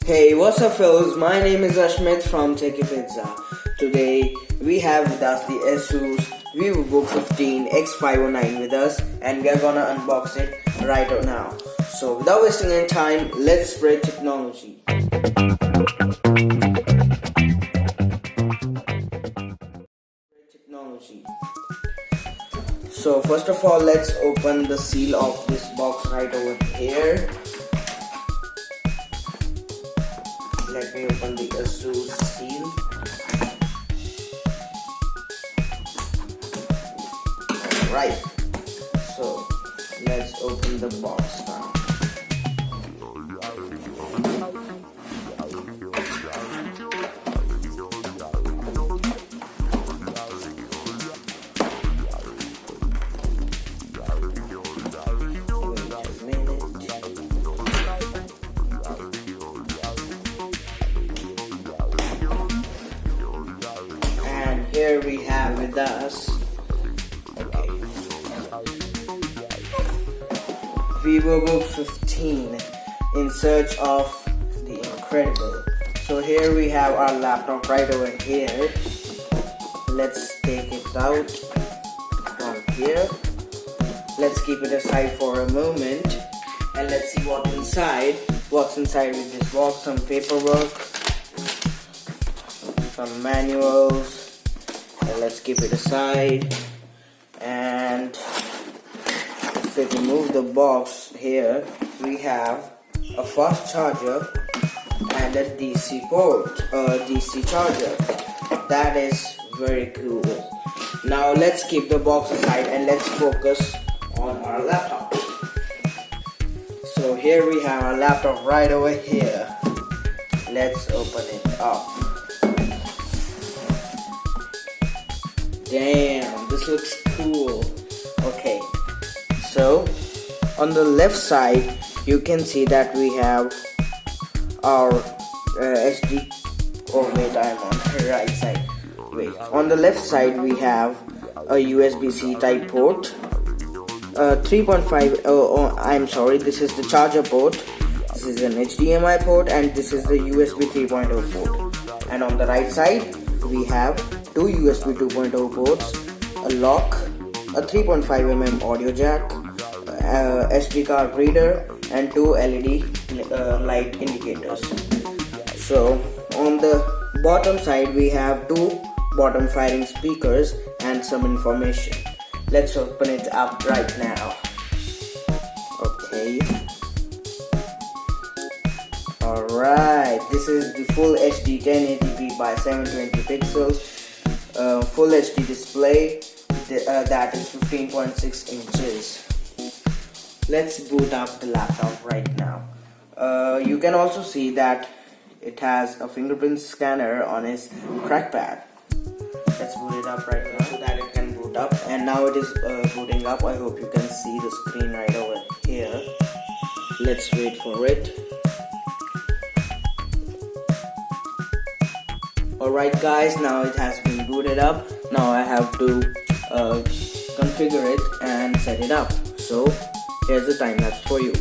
Hey, what's up fellas, my name is Ashmit from Techy. Today we have with us the Asus Vivobook 15 X509 with us, and we are gonna unbox it right now. So without wasting any time, let's spread technology. So first of all, let's open the seal of this box right over here. Let me open the Asus seal. Alright, so let's open the box now. Here we have with us Vivobook 15 in search of the incredible. So here we have our laptop right over here. Let's take it out from here. Let's keep it aside for a moment and let's see what's inside. What's inside with this box? Some paperwork, some manuals. Let's keep it aside, and if we remove the box, here we have a fast charger and a DC port, DC charger. That is very cool. Now let's keep the box aside and let's focus on our laptop. So here we have our laptop right over here. Let's open it up. Damn, this looks cool. Okay, so on the left side you can see that we have our SD. Oh wait, I'm on the right side. Wait, on the left side we have a USB-C type port, 3.5. I'm sorry, this is the charger port. This is an HDMI port, and this is the USB 3.0 port. And on the right side we have two USB 2.0 ports, a lock, a 3.5mm audio jack, SD card reader, and two LED light indicators. So on the bottom side we have two bottom firing speakers and some information. Let's open it up right now. Okay. Alright, this is the full HD 1080p by 720 pixels. Full HD display that is 15.6 inches. Let's boot up the laptop right now. You can also see that it has a fingerprint scanner on its trackpad. Let's boot it up right now so that it can boot up. And now it is booting up. I hope you can see the screen right over here. Let's wait for it. Alright guys, now it has been booted up. Now I have to configure it and set it up. So here's the time lapse for you.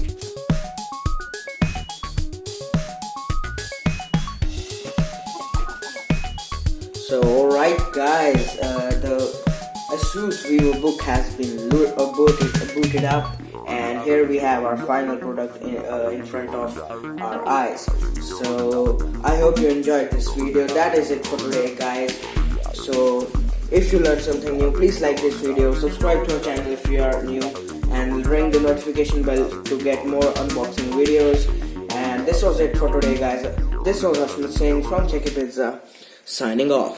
So alright guys, the Asus Vivobook has been booted up, and here we have our final product in front of our eyes. So I hope you enjoyed this video. That is it for today guys. So if you learned something new, please like this video, subscribe to our channel if you are new, and ring the notification bell to get more unboxing videos. And this was it for today guys. This was Ashmit saying from Techy, signing off.